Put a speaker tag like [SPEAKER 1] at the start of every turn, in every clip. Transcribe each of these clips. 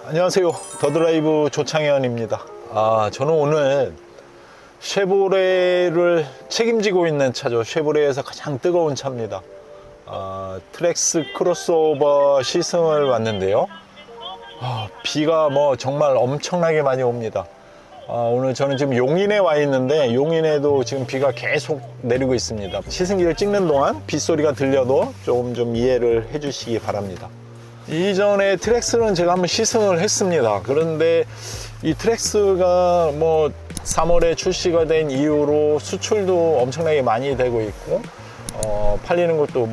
[SPEAKER 1] 안녕하세요. 더드라이브 조창현입니다. 저는 오늘 쉐보레를 책임지고 있는 차죠. 쉐보레에서 가장 뜨거운 차입니다. 트랙스 크로스오버 시승을 왔는데요. 비가 정말 엄청나게 많이 옵니다. 오늘 저는 지금 용인에 와 있는데 용인에도 지금 비가 계속 내리고 있습니다. 시승기를 찍는 동안 빗소리가 들려도 좀 이해를 해 주시기 바랍니다. 이전에 트랙스는 제가 한번 시승을 했습니다. 그런데 이 트랙스가 3월에 출시가 된 이후로 수출도 엄청나게 많이 되고 있고 팔리는 것도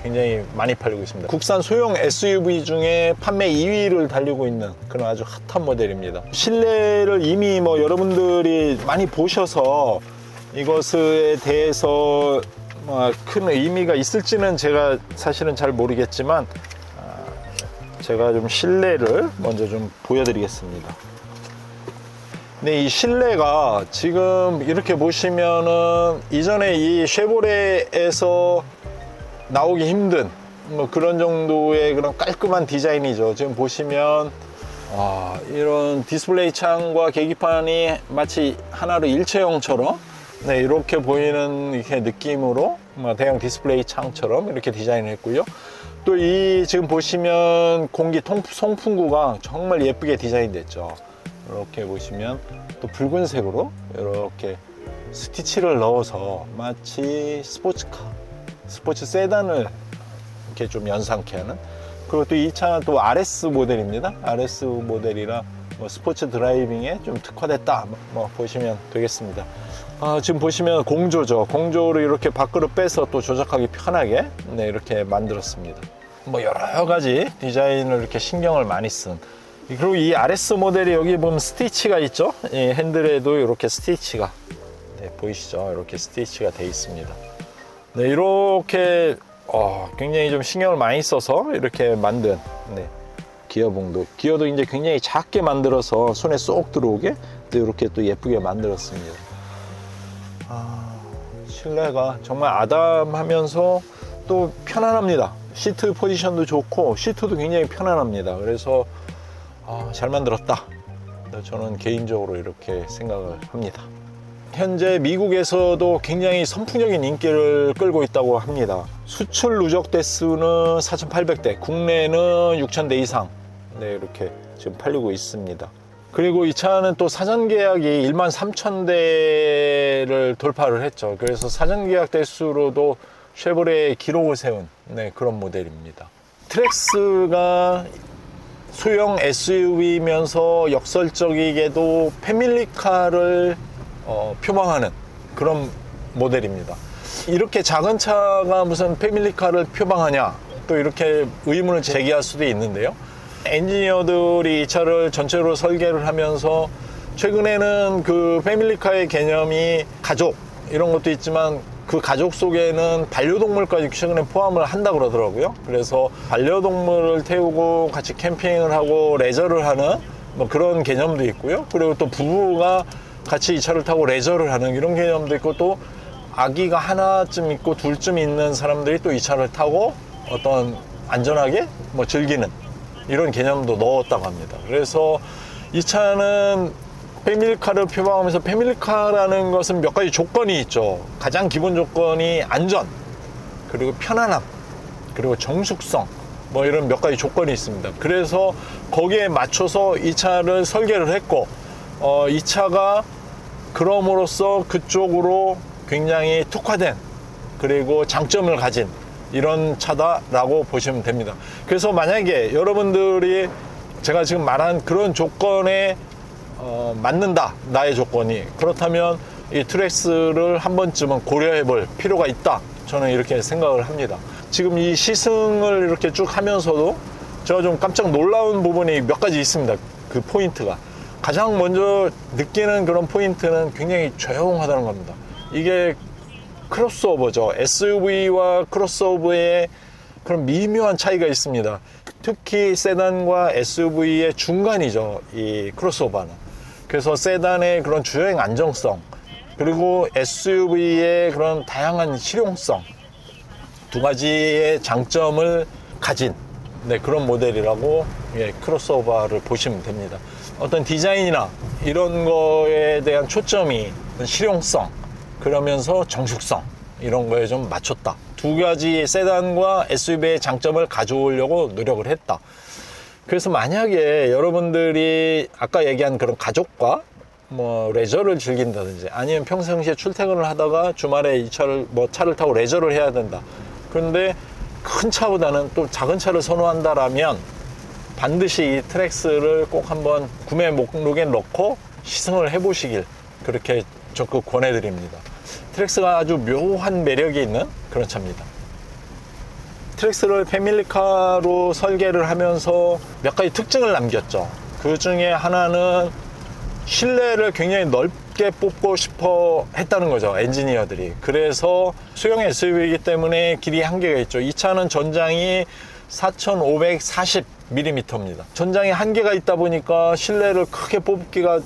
[SPEAKER 1] 굉장히 많이 팔리고 있습니다. 국산 소형 SUV 중에 판매 2위를 달리고 있는 그런 아주 핫한 모델입니다. 실내를 이미 여러분들이 많이 보셔서 이것에 대해서 큰 의미가 있을지는 제가 사실은 잘 모르겠지만 제가 좀 실내를 먼저 좀 보여드리겠습니다. 네, 이 실내가 지금 이렇게 보시면은 이전에 이 쉐보레에서 나오기 힘든 그런 정도의 그런 깔끔한 디자인이죠. 지금 보시면 이런 디스플레이 창과 계기판이 마치 하나로 일체형처럼 이렇게 보이는 이렇게 느낌으로 대형 디스플레이 창처럼 이렇게 디자인을 했고요. 또 이 지금 보시면 공기 송풍구가 정말 예쁘게 디자인됐죠. 이렇게 보시면 또 붉은색으로 이렇게 스티치를 넣어서 마치 스포츠 세단을 이렇게 좀 연상케 하는. 그리고 또 이 차는 또 RS 모델입니다. RS 모델이라 스포츠 드라이빙에 좀 특화됐다 보시면 되겠습니다. 지금 보시면 공조죠. 공조를 이렇게 밖으로 빼서 또 조작하기 편하게 이렇게 만들었습니다. 여러 가지 디자인을 이렇게 신경을 많이 쓴. 그리고 이 RS 모델이 여기 보면 스티치가 있죠. 이 핸들에도 이렇게 스티치가 보이시죠? 이렇게 스티치가 돼 있습니다. 이렇게 굉장히 좀 신경을 많이 써서 이렇게 만든 기어도 이제 굉장히 작게 만들어서 손에 쏙 들어오게 이렇게 또 예쁘게 만들었습니다. 실내가 정말 아담하면서 또 편안합니다. 시트 포지션도 좋고 시트도 굉장히 편안합니다. 그래서 잘 만들었다. 저는 개인적으로 이렇게 생각을 합니다. 현재 미국에서도 굉장히 선풍적인 인기를 끌고 있다고 합니다. 수출 누적 대수는 4,800대, 국내는 6,000대 이상 이렇게 지금 팔리고 있습니다. 그리고 이 차는 또 사전 계약이 13,000대를 돌파를 했죠. 그래서 사전 계약 대수로도 쉐보레의 기록을 세운 그런 모델입니다. 트랙스가 소형 SUV면서 역설적이게도 패밀리카를 표방하는 그런 모델입니다. 이렇게 작은 차가 무슨 패밀리카를 표방하냐 또 이렇게 의문을 제기할 수도 있는데요. 엔지니어들이 이 차를 전체로 설계를 하면서 최근에는 그 패밀리카의 개념이 가족 이런 것도 있지만 그 가족 속에는 반려동물까지 최근에 포함을 한다 그러더라고요. 그래서 반려동물을 태우고 같이 캠핑을 하고 레저를 하는 그런 개념도 있고요. 그리고 또 부부가 같이 이 차를 타고 레저를 하는 이런 개념도 있고, 또 아기가 하나쯤 있고 둘쯤 있는 사람들이 또 이 차를 타고 어떤 안전하게 즐기는 이런 개념도 넣었다고 합니다. 그래서 이 차는 패밀리카를 표방하면서, 패밀리카라는 것은 몇 가지 조건이 있죠. 가장 기본 조건이 안전, 그리고 편안함, 그리고 정숙성, 이런 몇 가지 조건이 있습니다. 그래서 거기에 맞춰서 이 차를 설계를 했고, 이 차가 그럼으로써 그쪽으로 굉장히 특화된 그리고 장점을 가진 이런 차다라고 보시면 됩니다. 그래서 만약에 여러분들이 제가 지금 말한 그런 조건에 맞는다, 나의 조건이, 그렇다면 이 트랙스를 한 번쯤은 고려해 볼 필요가 있다, 저는 이렇게 생각을 합니다. 지금 이 시승을 이렇게 쭉 하면서도 제가 좀 깜짝 놀라운 부분이 몇 가지 있습니다. 그 포인트가 가장 먼저 느끼는 그런 포인트는 굉장히 조용하다는 겁니다. 이게 크로스오버죠. SUV와 크로스오버의 그런 미묘한 차이가 있습니다. 특히 세단과 SUV의 중간이죠, 이 크로스오버는. 그래서 세단의 그런 주행 안정성, 그리고 SUV의 그런 다양한 실용성, 두 가지의 장점을 가진 네, 그런 모델이라고 크로스오버를 보시면 됩니다. 어떤 디자인이나 이런 거에 대한 초점이 실용성, 그러면서 정숙성 이런 거에 좀 맞췄다. 두 가지 세단과 SUV의 장점을 가져오려고 노력을 했다. 그래서 만약에 여러분들이 아까 얘기한 그런 가족과 뭐 레저를 즐긴다든지 아니면 평상시에 출퇴근을 하다가 주말에 이 차를 차를 타고 레저를 해야 된다. 그런데 큰 차보다는 또 작은 차를 선호한다라면 반드시 이 트랙스를 꼭 한번 구매 목록에 넣고 시승을 해보시길 그렇게 적극 권해드립니다. 트랙스가 아주 묘한 매력이 있는 그런 차입니다. 트랙스를 패밀리카로 설계를 하면서 몇 가지 특징을 남겼죠. 그 중에 하나는 실내를 굉장히 넓게 뽑고 싶어 했다는 거죠, 엔지니어들이. 그래서 소형 SUV이기 때문에 길이 한계가 있죠. 이 차는 전장이 4540mm입니다. 전장이 한계가 있다 보니까 실내를 크게 뽑기가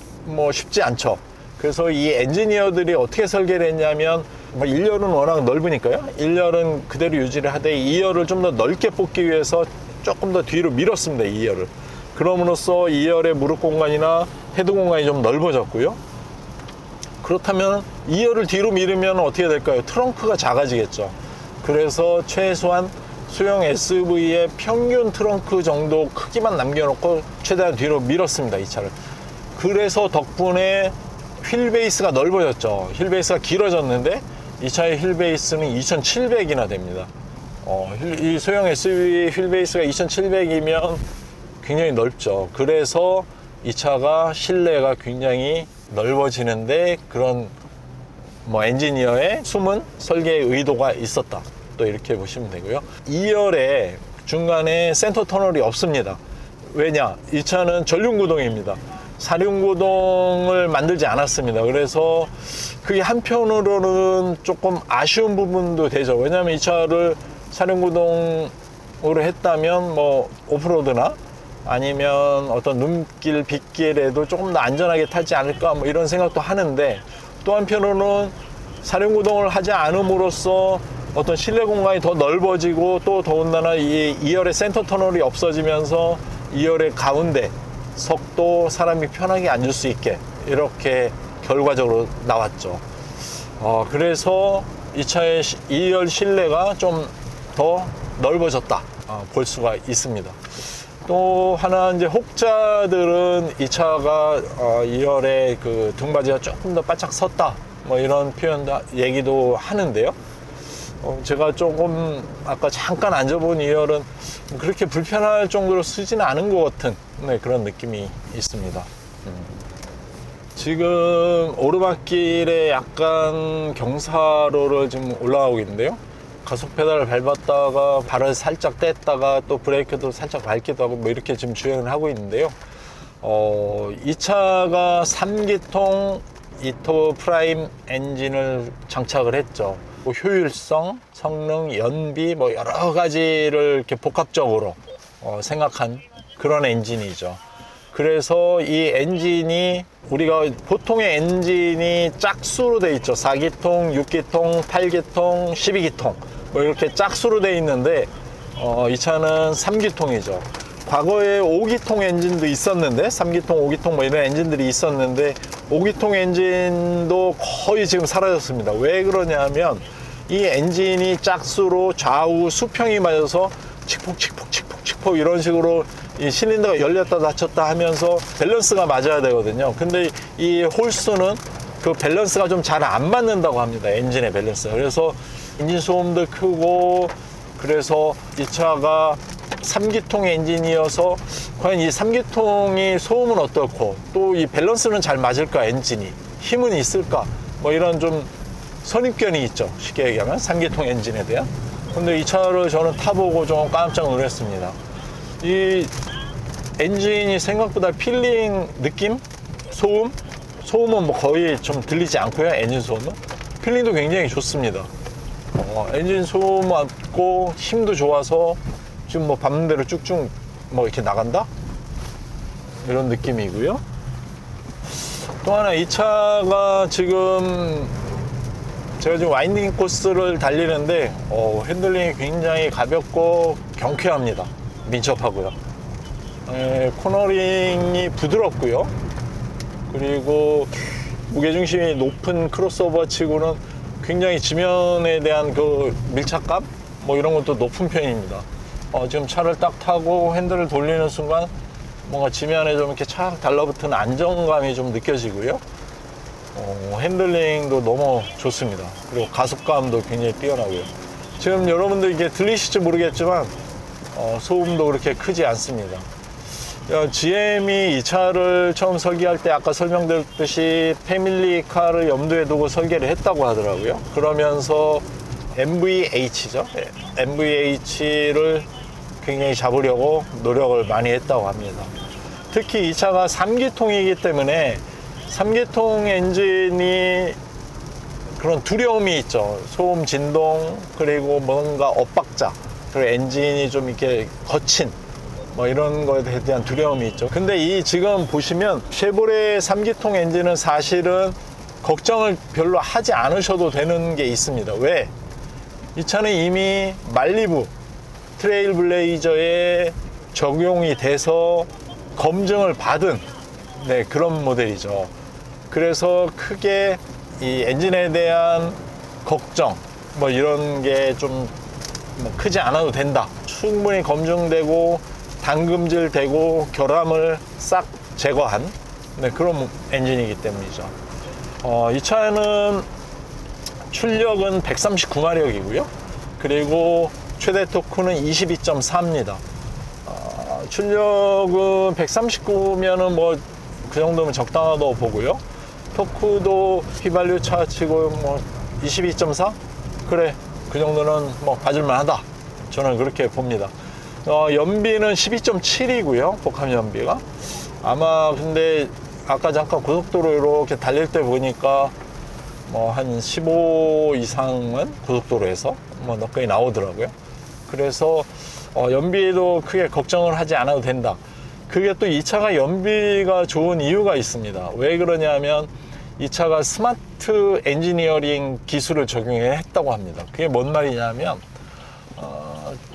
[SPEAKER 1] 쉽지 않죠. 그래서 이 엔지니어들이 어떻게 설계를 했냐면 1열은 워낙 넓으니까요. 1열은 그대로 유지를 하되 2열을 좀 더 넓게 뽑기 위해서 조금 더 뒤로 밀었습니다. 2열을. 그럼으로써 2열의 무릎 공간이나 헤드 공간이 좀 넓어졌고요. 그렇다면 2열을 뒤로 밀으면 어떻게 될까요? 트렁크가 작아지겠죠. 그래서 최소한 소형 SUV의 평균 트렁크 정도 크기만 남겨놓고 최대한 뒤로 밀었습니다. 이 차를. 그래서 덕분에 휠 베이스가 넓어졌죠. 휠 베이스가 길어졌는데 이 차의 휠 베이스는 2700이나 됩니다. 이 소형 SUV 휠 베이스가 2700이면 굉장히 넓죠. 그래서 이 차가 실내가 굉장히 넓어지는데 그런 엔지니어의 숨은 설계의 의도가 있었다. 또 이렇게 보시면 되고요. 2열에 중간에 센터 터널이 없습니다. 왜냐? 이 차는 전륜구동입니다. 사륜구동을 만들지 않았습니다. 그래서 그게 한편으로는 조금 아쉬운 부분도 되죠. 왜냐하면 이 차를 사륜구동으로 했다면 오프로드나 아니면 어떤 눈길, 빗길에도 조금 더 안전하게 타지 않을까 이런 생각도 하는데, 또 한편으로는 사륜구동을 하지 않음으로써 어떤 실내 공간이 더 넓어지고 또 더군다나 이 2열의 센터 터널이 없어지면서 2열의 가운데 석도 사람이 편하게 앉을 수 있게 이렇게 결과적으로 나왔죠. 그래서 이 차의 2열 실내가 좀 더 넓어졌다 볼 수가 있습니다. 또 하나 이제 혹자들은 이 차가 2열에 그 등받이가 조금 더 바짝 섰다 이런 표현도 얘기도 하는데요. 제가 조금 아까 잠깐 앉아본 2열은 그렇게 불편할 정도로 쓰지는 않은 것 같은 그런 느낌이 있습니다. 지금 오르막길에 약간 경사로를 지금 올라가고 있는데요. 가속 페달을 밟았다가 발을 살짝 뗐다가 또 브레이크도 살짝 밟기도 하고 이렇게 지금 주행을 하고 있는데요. 이 차가 3기통 이토 프라임 엔진을 장착을 했죠. 효율성, 성능, 연비 여러 가지를 이렇게 복합적으로 생각한 그런 엔진이죠. 그래서 이 엔진이 우리가 보통의 엔진이 짝수로 돼 있죠. 4기통, 6기통, 8기통, 12기통 이렇게 짝수로 돼 있는데 이 차는 3기통이죠. 과거에 5기통 엔진도 있었는데 3기통, 5기통 이런 엔진들이 있었는데 5기통 엔진도 거의 지금 사라졌습니다. 왜 그러냐면 이 엔진이 짝수로 좌우 수평이 맞아서 칙폭 이런 식으로 이 실린더가 열렸다 닫혔다 하면서 밸런스가 맞아야 되거든요. 근데 이 홀수는 그 밸런스가 좀 잘 안 맞는다고 합니다. 엔진의 밸런스. 그래서 엔진 소음도 크고, 그래서 이 차가 3기통 엔진이어서 과연 이 3기통이 소음은 어떻고 또 이 밸런스는 잘 맞을까, 엔진이 힘은 있을까, 이런 좀 선입견이 있죠. 쉽게 얘기하면 3기통 엔진에 대한. 근데 이 차를 저는 타보고 좀 깜짝 놀랐습니다. 이 엔진이 생각보다 필링 느낌? 소음은 거의 좀 들리지 않고요. 엔진 소음은 필링도 굉장히 좋습니다. 엔진 소음 없고 힘도 좋아서 지금 밟는 대로 쭉쭉 이렇게 나간다? 이런 느낌이고요. 또 하나, 이 차가 지금 제가 지금 와인딩 코스를 달리는데 핸들링이 굉장히 가볍고 경쾌합니다. 민첩하고요. 코너링이 부드럽고요. 그리고 무게중심이 높은 크로스오버 치고는 굉장히 지면에 대한 그 밀착감 뭐 이런 것도 높은 편입니다. 지금 차를 딱 타고 핸들을 돌리는 순간 뭔가 지면에 좀 이렇게 착 달라붙은 안정감이 좀 느껴지고요. 핸들링도 너무 좋습니다. 그리고 가속감도 굉장히 뛰어나고요. 지금 여러분들 이게 들리실지 모르겠지만 소음도 그렇게 크지 않습니다. GM이 이 차를 처음 설계할 때 아까 설명드렸듯이 패밀리카를 염두에 두고 설계를 했다고 하더라고요. 그러면서 MVH죠. MVH를 굉장히 잡으려고 노력을 많이 했다고 합니다. 특히 이 차가 3기통이기 때문에 3기통 엔진이 그런 두려움이 있죠. 소음, 진동, 그리고 뭔가 엇박자, 그리고 엔진이 좀 이렇게 거친 뭐 이런 거에 대한 두려움이 있죠. 근데 이 지금 보시면 쉐보레 3기통 엔진은 사실은 걱정을 별로 하지 않으셔도 되는 게 있습니다. 왜? 이 차는 이미 말리부 트레일블레이저에 적용이 돼서 검증을 받은 그런 모델이죠. 그래서 크게 이 엔진에 대한 걱정 뭐 이런 게 좀 크지 않아도 된다. 충분히 검증되고 당금질되고 결함을 싹 제거한 그런 엔진이기 때문이죠. 이 차는 출력은 139마력이고요. 그리고 최대 토크는 22.4입니다. 출력은 139면은 뭐 그 정도면 적당하다고 보고요. 토크도 휘발유 차치고 뭐 22.4? 그래, 그 정도는 뭐 봐줄만 하다. 저는 그렇게 봅니다. 연비는 12.7이고요. 복합 연비가. 아마 근데 아까 잠깐 고속도로 이렇게 달릴 때 보니까 뭐 한 15 이상은 고속도로에서 뭐 너끈히 나오더라고요. 그래서 연비도 크게 걱정을 하지 않아도 된다. 그게 또 이 차가 연비가 좋은 이유가 있습니다. 왜 그러냐면 이 차가 스마트 엔지니어링 기술을 적용했다고 합니다. 그게 뭔 말이냐면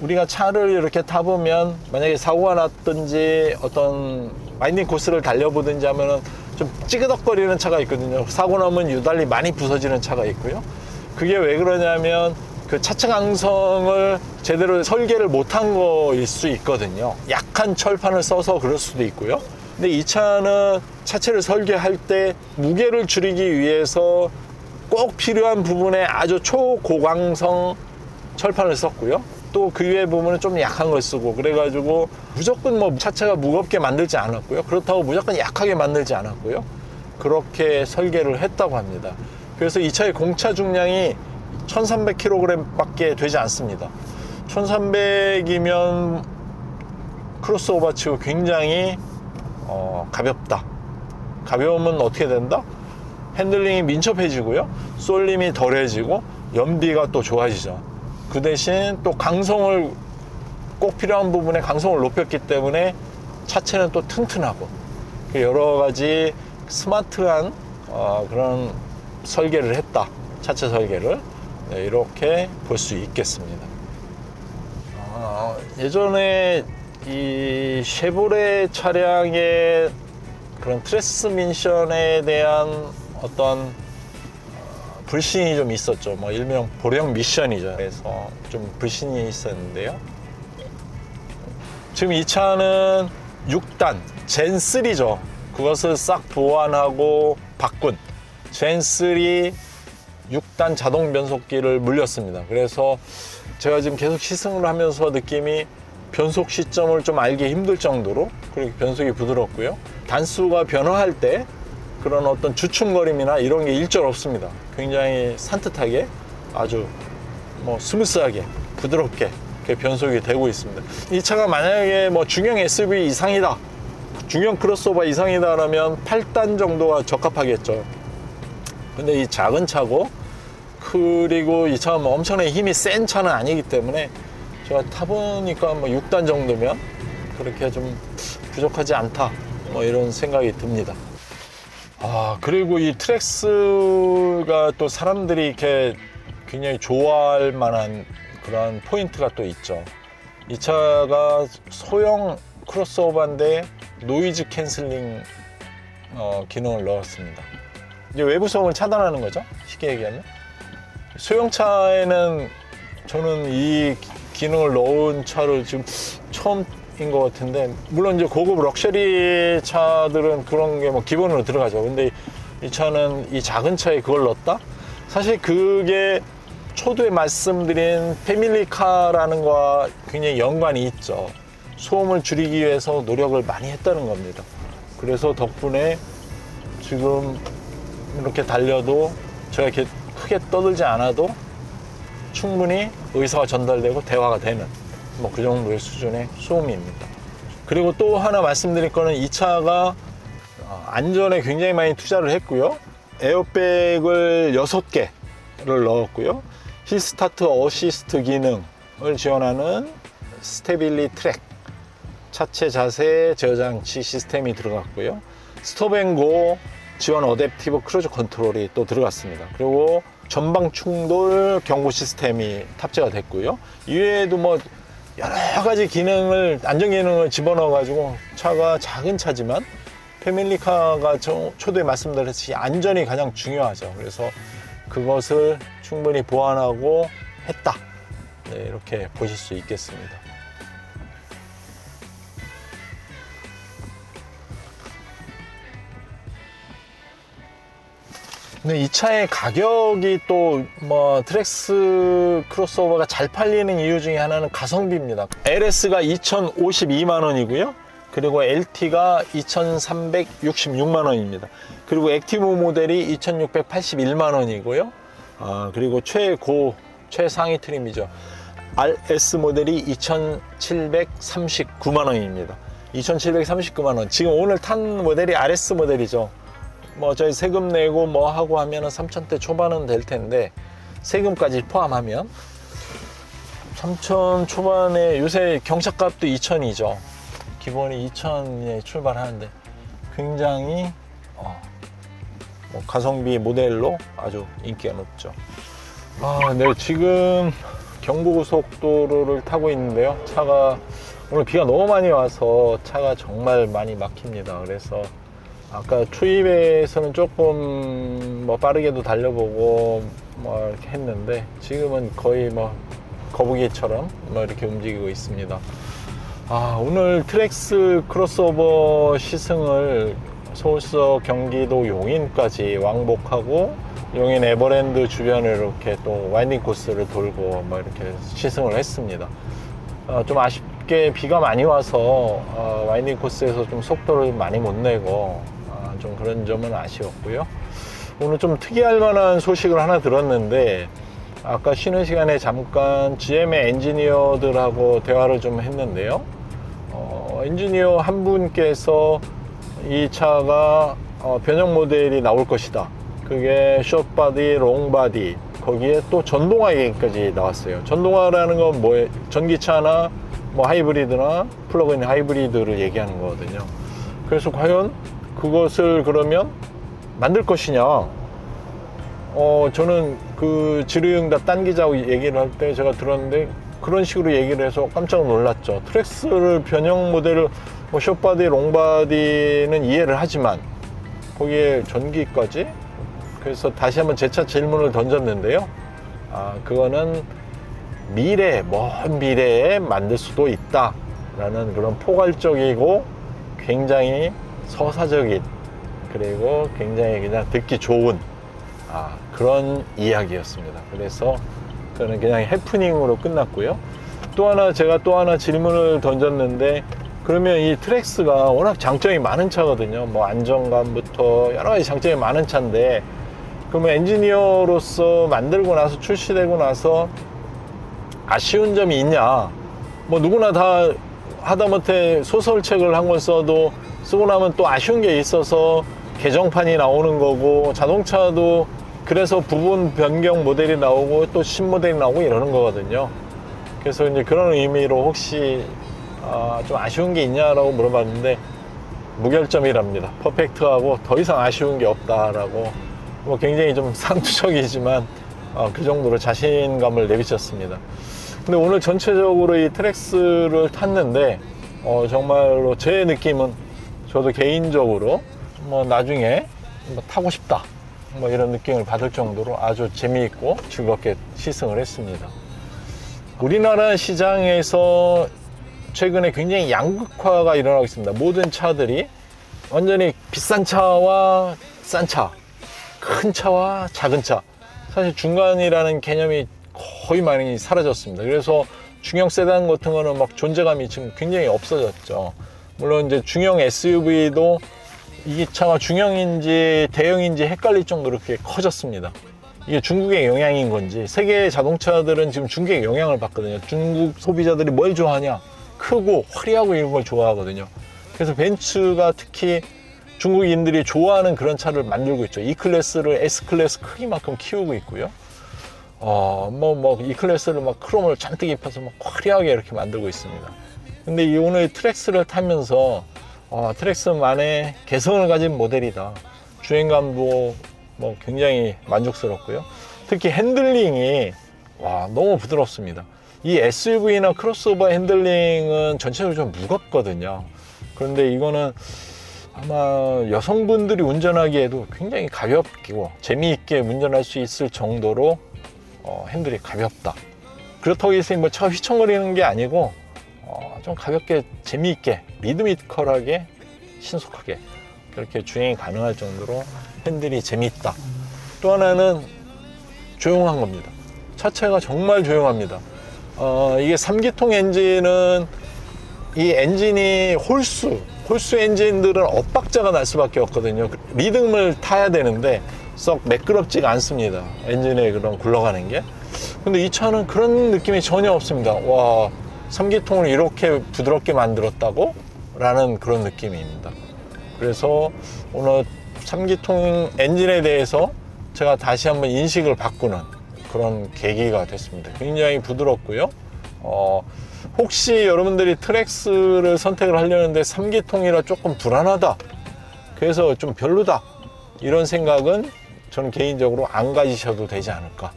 [SPEAKER 1] 우리가 차를 이렇게 타보면 만약에 사고가 났든지 어떤 와인딩 코스를 달려보든지 하면은 좀 찌그덕거리는 차가 있거든요. 사고 나면 유달리 많이 부서지는 차가 있고요. 그게 왜 그러냐면 그 차체 강성을 제대로 설계를 못한 거일 수 있거든요. 약한 철판을 써서 그럴 수도 있고요. 근데 이 차는 차체를 설계할 때 무게를 줄이기 위해서 꼭 필요한 부분에 아주 초고강성 철판을 썼고요. 또 그 외의 부분은 좀 약한 걸 쓰고 그래가지고 무조건 뭐 차체가 무겁게 만들지 않았고요. 그렇다고 무조건 약하게 만들지 않았고요. 그렇게 설계를 했다고 합니다. 그래서 이 차의 공차 중량이 1300kg 밖에 되지 않습니다. 1300이면 크로스오버 치고 굉장히 가볍다. 가벼우면 어떻게 된다? 핸들링이 민첩해지고요. 쏠림이 덜해지고 연비가 또 좋아지죠. 그 대신 또 강성을 꼭 필요한 부분에 강성을 높였기 때문에 차체는 또 튼튼하고 여러 가지 스마트한 그런 설계를 했다. 차체 설계를 이렇게 볼 수 있겠습니다. 예전에 이 쉐보레 차량의 그런 트랜스미션에 대한 어떤 불신이 좀 있었죠. 뭐 일명 보령 미션이죠. 그래서 좀 불신이 있었는데요. 지금 이 차는 6단 젠3죠. 그것을 싹 보완하고 바꾼 젠3 6단 자동 변속기를 물렸습니다. 그래서 제가 지금 계속 시승을 하면서 느낌이 변속 시점을 좀 알기 힘들 정도로 그렇게 변속이 부드럽고요. 단수가 변화할 때 그런 어떤 주춤거림이나 이런 게 일절 없습니다. 굉장히 산뜻하게 아주 뭐 스무스하게 부드럽게 변속이 되고 있습니다. 이 차가 만약에 뭐 중형 SUV 이상이다, 중형 크로스오버 이상이다 그러면 8단 정도가 적합하겠죠. 근데 이 작은 차고 그리고 이 차가 뭐 엄청나게 힘이 센 차는 아니기 때문에 제가 타보니까 뭐 6단 정도면 그렇게 좀 부족하지 않다 뭐 이런 생각이 듭니다. 그리고 이 트랙스가 또 사람들이 이렇게 굉장히 좋아할 만한 그런 포인트가 또 있죠. 이 차가 소형 크로스오버인데 노이즈 캔슬링 기능을 넣었습니다. 이제 외부 소음을 차단하는 거죠, 쉽게 얘기하면. 소형차에는 저는 이 기능을 넣은 차를 지금 처음인 것 같은데, 물론 이제 고급 럭셔리 차들은 그런 게 뭐 기본으로 들어가죠. 근데 이 차는 이 작은 차에 그걸 넣었다? 사실 그게 초두에 말씀드린 패밀리카라는 거와 굉장히 연관이 있죠. 소음을 줄이기 위해서 노력을 많이 했다는 겁니다. 그래서 덕분에 지금 이렇게 달려도 제가 이렇게 크게 떠들지 않아도 충분히 의사가 전달되고 대화가 되는 뭐 그 정도의 수준의 소음입니다. 그리고 또 하나 말씀드릴 거는 이 차가 안전에 굉장히 많이 투자를 했고요. 에어백을 6개를 넣었고요. 힐스타트 어시스트 기능을 지원하는 스테빌리 트랙 차체 자세 저장치 시스템이 들어갔고요. 스톱앤고 지원 어댑티브 크루즈 컨트롤이 또 들어갔습니다. 그리고 전방 충돌 경고 시스템이 탑재가 됐고요. 이외에도 뭐 여러 가지 기능을, 안전 기능을 집어넣어 가지고 차가 작은 차지만 패밀리카가 초두에 말씀드렸듯이 안전이 가장 중요하죠. 그래서 그것을 충분히 보완하고 했다. 네, 이렇게 보실 수 있겠습니다. 근데 이 차의 가격이 또 뭐 트랙스 크로스오버가 잘 팔리는 이유 중에 하나는 가성비입니다. LS가 2,052만 원이고요. 그리고 LT가 2,366만 원입니다. 그리고 액티브 모델이 2,681만 원이고요. 그리고 최상위 트림이죠. RS 모델이 2,739만 원입니다. 2,739만 원. 지금 오늘 탄 모델이 RS 모델이죠. 뭐 저희 세금 내고 뭐 하고 하면은 3,000대 초반은 될 텐데, 세금까지 포함하면 3,000 초반에, 요새 경차값도 2,000이죠. 기본이 2,000에 출발하는데 굉장히 뭐 가성비 모델로 아주 인기가 높죠. 네, 지금 경부고속도로를 타고 있는데요. 차가 오늘 비가 너무 많이 와서 차가 정말 많이 막힙니다. 그래서 아까 초입에서는 조금 뭐 빠르게도 달려보고 뭐 이렇게 했는데, 지금은 거의 뭐 거북이처럼 뭐 이렇게 움직이고 있습니다. 오늘 트랙스 크로스오버 시승을 서울서 경기도 용인까지 왕복하고, 용인 에버랜드 주변을 이렇게 또 와인딩 코스를 돌고 뭐 이렇게 시승을 했습니다. 좀 아쉽게 비가 많이 와서 와인딩 코스에서 좀 속도를 많이 못 내고 좀 그런 점은 아쉬웠고요. 오늘 좀 특이할 만한 소식을 하나 들었는데, 아까 쉬는 시간에 잠깐 GM의 엔지니어들하고 대화를 좀 했는데요. 엔지니어 한 분께서 이 차가 변형 모델이 나올 것이다. 그게 숏바디, 롱바디, 거기에 또 전동화 얘기까지 나왔어요. 전동화라는 건 뭐예요? 전기차나 뭐 하이브리드나 플러그인 하이브리드를 얘기하는 거거든요. 그래서 과연 그것을 그러면 만들 것이냐? 저는 그 질의응답 딴 기자하고 얘기를 할 때 제가 들었는데, 그런 식으로 얘기를 해서 깜짝 놀랐죠. 트랙스를 변형 모델을 뭐 숏바디, 롱바디는 이해를 하지만 거기에 전기까지? 그래서 다시 한번 재차 질문을 던졌는데요. 그거는 먼 미래에 만들 수도 있다 라는 그런 포괄적이고 굉장히 서사적인, 그리고 굉장히 그냥 듣기 좋은 그런 이야기였습니다. 그래서 그거는 그냥 해프닝으로 끝났고요. 제가 또 하나 질문을 던졌는데, 그러면 이 트랙스가 워낙 장점이 많은 차거든요. 뭐 안정감부터 여러 가지 장점이 많은 차인데, 그러면 엔지니어로서 만들고 나서 출시되고 나서 아쉬운 점이 있냐? 뭐 누구나 다 하다못해 소설책을 한 권 써도 쓰고 나면 또 아쉬운 게 있어서 개정판이 나오는 거고, 자동차도 그래서 부분 변경 모델이 나오고 또 신모델이 나오고 이러는 거거든요. 그래서 이제 그런 의미로 혹시 좀 아쉬운 게 있냐라고 물어봤는데, 무결점이랍니다. 퍼펙트하고 더 이상 아쉬운 게 없다라고, 뭐 굉장히 좀 상투적이지만 그 정도로 자신감을 내비쳤습니다. 근데 오늘 전체적으로 이 트랙스를 탔는데 정말로 제 느낌은, 저도 개인적으로 뭐 나중에 뭐 타고 싶다 뭐 이런 느낌을 받을 정도로 아주 재미있고 즐겁게 시승을 했습니다. 우리나라 시장에서 최근에 굉장히 양극화가 일어나고 있습니다. 모든 차들이 완전히 비싼 차와 싼 차, 큰 차와 작은 차, 사실 중간이라는 개념이 거의 많이 사라졌습니다. 그래서 중형 세단 같은 거는 막 존재감이 지금 굉장히 없어졌죠. 물론 이제 중형 SUV도 이 차가 중형인지 대형인지 헷갈릴 정도로 그렇게 커졌습니다. 이게 중국의 영향인 건지, 세계 자동차들은 지금 중국의 영향을 받거든요. 중국 소비자들이 뭘 좋아하냐? 크고 화려하고 이런 걸 좋아하거든요. 그래서 벤츠가 특히 중국인들이 좋아하는 그런 차를 만들고 있죠. E클래스를 S클래스 크기만큼 키우고 있고요. E클래스를 막 크롬을 잔뜩 입혀서 막 화려하게 이렇게 만들고 있습니다. 근데 이 오늘 트랙스를 타면서 트랙스만의 개성을 가진 모델이다. 주행감도 뭐 굉장히 만족스럽고요. 특히 핸들링이 너무 부드럽습니다. 이 SUV나 크로스오버 핸들링은 전체적으로 좀 무겁거든요. 그런데 이거는 아마 여성분들이 운전하기에도 굉장히 가볍고 재미있게 운전할 수 있을 정도로 핸들이 가볍다. 그렇다고 해서 뭐 차가 휘청거리는 게 아니고 좀 가볍게 재미있게 리드미컬하게 신속하게 그렇게 주행이 가능할 정도로 핸들이 재미있다. 또 하나는 조용한 겁니다. 차체가 정말 조용합니다. 이게 3기통 엔진은 이 엔진이 홀수 엔진들은 엇박자가 날 수밖에 없거든요. 리듬을 타야 되는데 썩 매끄럽지가 않습니다. 엔진의 그런 굴러가는 게. 근데 이 차는 그런 느낌이 전혀 없습니다. 3기통을 이렇게 부드럽게 만들었다고? 라는 그런 느낌입니다. 그래서 오늘 3기통 엔진에 대해서 제가 다시 한번 인식을 바꾸는 그런 계기가 됐습니다. 굉장히 부드럽고요. 혹시 여러분들이 트랙스를 선택을 하려는데 3기통이라 조금 불안하다, 그래서 좀 별로다, 이런 생각은 저는 개인적으로 안 가지셔도 되지 않을까.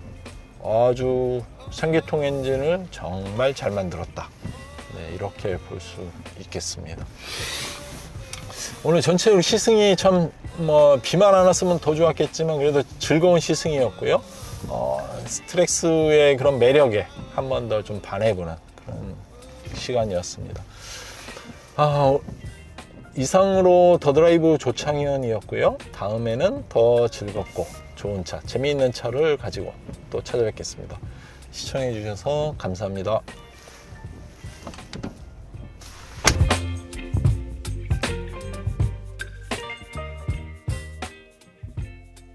[SPEAKER 1] 아주 3기통 엔진을 정말 잘 만들었다, 이렇게 볼 수 있겠습니다. 오늘 전체적으로 시승이 참 비만 안 왔으면 더 좋았겠지만 그래도 즐거운 시승이었고요. 트랙스의 그런 매력에 한 번 더 좀 반해보는 그런 시간이었습니다. 이상으로 더드라이브 조창현이었고요. 다음에는 더 즐겁고 좋은 차, 재미있는 차를 가지고 또 찾아뵙겠습니다. 시청해 주셔서 감사합니다.